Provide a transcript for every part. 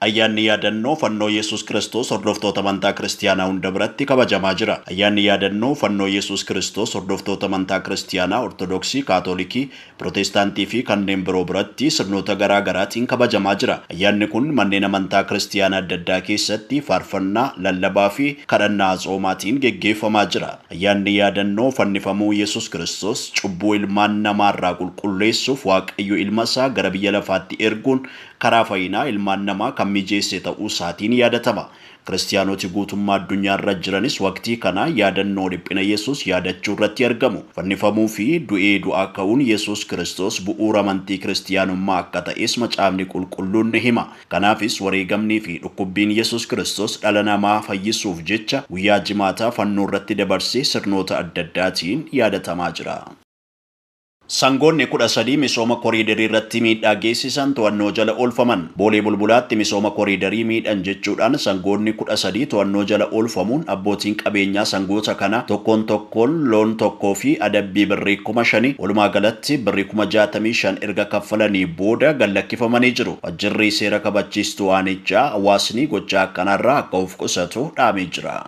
Ayyaanni yaadannoo fannoo Yesuus Kiristoos hordoftoota amantaa kiristaanaa hunda biratti kabajamaa jira. Ayyaanni yaadannoo fannoo Yesuus Kiristoos hordoftoota amantaa kiristaanaa Ortodoksii, Kaatoolikii, Pirootestaantii fi kanneen biroo biratti sirnoota garaa garaatiin kabajamaa jira. Ayyaanni kun manneen amantaa kiristaanaa adda addaa keessatti faarfannaa, lallabaa fi kadhannaa tsoomaatiin geggeeffamaa jira. Ayyaanni yaadannoo fannifamuu Yesuus Kiristoos cubbuu ilmaan namaarraa qulqulleessuuf Waaqayyo ilma isaa gara biyya lafaatti erguun karaa fayyinaa ilmaan namaa kan mijeesse ta'uu isaatiin yaadatama. Kiristaanoti guutummaa addunyaarra jiranis waqtii kana yaadannoo dhiphina Yesuus yaadachuu irratti argamu. Fannifamuu fi du'aa ka'uun Yesuus Kiristoos bu'uura amantii kiristaanummaa akka ta'es macaafni qulqulluun ni hima. Kanaafis wareegamnii fi dhukkubbiin Yesuus Kiristoos dhala namaa fayyisuuf jecha guyyaa jimaataa fannoo irratti dabarsee sirnoota adda addaatiin yaadatamaa jira. Sangoonni 13 misooma koriidarii irratti miidhaa geessisan to'annoo jala oolfaman. Boolee Bulbulaatti misooma koriidarii miidhan jechuudhaan sangoonni 13 to'annoo jala oolfamuun abbootiin qabeenyaa sangoota kana tokkoon loon tokkoo fi adabbii birrii 5,000 walumaa galatti birrii 65,000 erga kaffalanii booda gallakkifamanii jiru. Wajjirri seera kabachiistuu aanichaa hawaasni gochaa akkanarraa akka of qusatu dhaamee jira.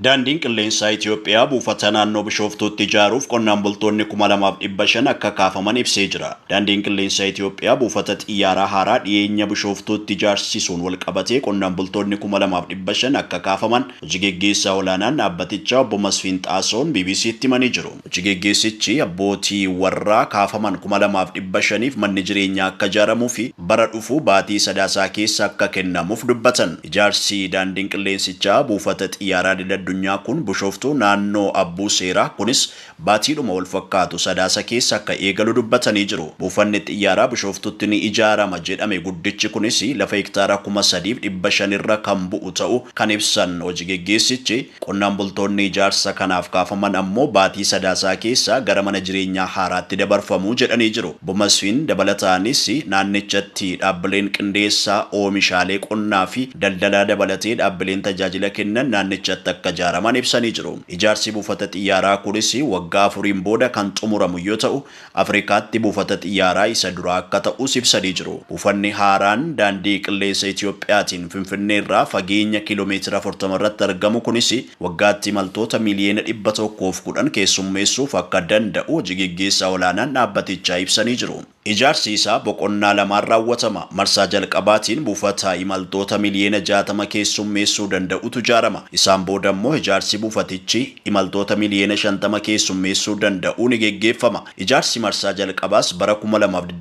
Daandiin qilleensaa Itoophiyaa buufata naannoo Bishooftuutti ijaaruuf qonnaan bultoonni 2,500 akka kaafaman ibsee jira. Daandiin qilleensaa Itoophiyaa buufata xiyyaaraa haaraa dhiyeenya Bishooftuutti ijaarsisuun wal qabatee qonnaan bultoonni 2,500 akka kaafaman hojii geggeessaa olaanaan dhaabbatichaa obbo Masfiin Xaasoon BBC'tti himanii jiru. Hojii geggeessichi abbootii warraa kaafaman 2,500f manni jireenyaa akka ijaaramuu fi bara dhufu baatii sadaasaa keessa akka kennamuuf dubbatan. Ijaarsi daandiin qilleensichaa buufata xiyyaaraa addunyaa kun Bishooftuu naannoo Abbuu Seeraa kunis baatiidhuma wal fakkaatu sadaasa keessa akka eegalu dubbatanii jiru. Buufanni xiyyaaraa Bishooftuutti ni ijaarama jedhame guddichi kunis lafa hektaara 3,500 irra kan bu'u ta'u kan ibsan hojii geggeessichi qonnaan bultoonni ijaarsa kanaaf kaafaman ammoo baatii sadaasaa keessa gara mana jireenyaa haaraatti dabarfamuu jedhanii jiru. Obbo Masfiin dabalataanis naannichatti dhaabbileen qindeessaa oomishaalee qonnaa fi daldalaa dabalatee dhaabbileen tajaajila kennan naannichatti akka ijaaraman ibsanii jiru. Ijaarsi buufata xiyyaaraa kunis waggaa 4 booda kan xumuramu yoo ta'u Afrikaatti buufata xiyyaaraa isa duraa akka ta'us ibsanii jiru. Buufanni haaraan daandii qilleensa Itoophiyaatiin Finfinnee irraa fageenya kiiloomeetira 40 irratti argamu kunis waggaatti imaltoota miliyoona 110 keessummeessuuf akka danda'u hojii geggeessaa olaanaan dhaabbatichaa ibsanii jiru. Ijaarsi isaa boqonnaa lamaan raawwatama. Marsaa jalqabaatiin buufata imaltoota miliyoona 60 keessummeessuu danda'utu ijaarama. Isaan booda immoo ijaarsi buufatichi imaltoota miliyoona 50 keessummeessuu danda'u ni geggeeffama. Ijaarsi marsaa jalqabaas bara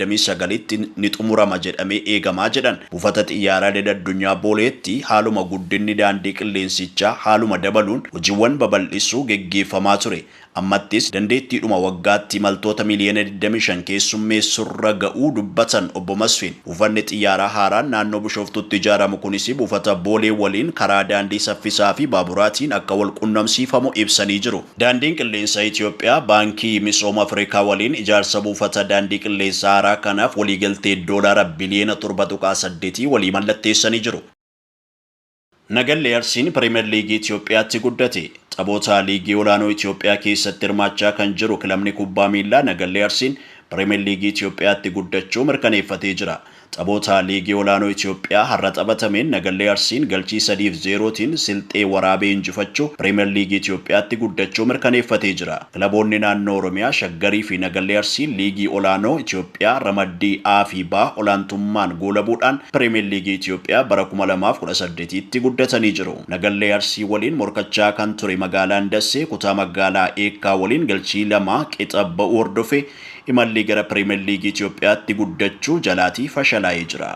2029tti ni xumurama jedhamee eegamaa jedhan. Buufata xiyyaaraa addunyaa Booleetti haaluma guddinni daandii qilleensichaa haaluma dabaluun hojiiwwan babal'isuu geggeeffamaa ture. Ammattis dandeettiidhuma waggaatti imaltoota miliyoona 25 keessummeessurra ga'uu dubbatan obbo Masfiin. Buufanni xiyyaaraa haaraan naannoo Bishooftuutti ijaaramu kunis buufata Boolee waliin karaa daandii saffisaa fi baaburaatiin akka wal qunnamsiifamu ibsanii jiru. Daandiin qilleensaa Itoophiyaa baankii misooma Afrikaa waliin ijaarsa buufata daandii qilleensaa haaraa kanaaf waliigaltee doolaara biliyoona 7.8 walii mallatteessanii jiru. Nagallee Arsiin Pirimeer Liigii Itoophiyaatti guddate. Taphoota liigii olaanoo Itoophiyaa keessatti hirmaachaa kan jiru kilabni kubbaa miilaa Nagallee Arsiin Pirimeer Liigii Itoophiyaatti guddachuu mirkaneeffatee jira. Taphoota liigii olaanoo Itoophiyaa har'a taphatameen Nagallee Arsiin galchii 3-0tiin Silxee Waraabee injifachuu Pirimeer Liigii Itoophiyaatti guddachuu mirkaneeffatee jira. Kilaboonni naannoo Oromiyaa Shaggarii fi Nagallee Arsiin liigii olaanoo Itoophiyaa ramaddii A fi B olaantummaan goolabuudhaan Pirimeer Liigii Itoophiyaa bara 2018tti guddatanii jiru. Nagallee Arsii waliin morkachaa kan ture magaalaan Dassee kutaa magaalaa Eekkaa waliin galchii 2 qixa ba'uu hordofee imalli gara Pirimeer Liigii Itoophiyaatti guddachuu jalaatii fashalaa'ee jira.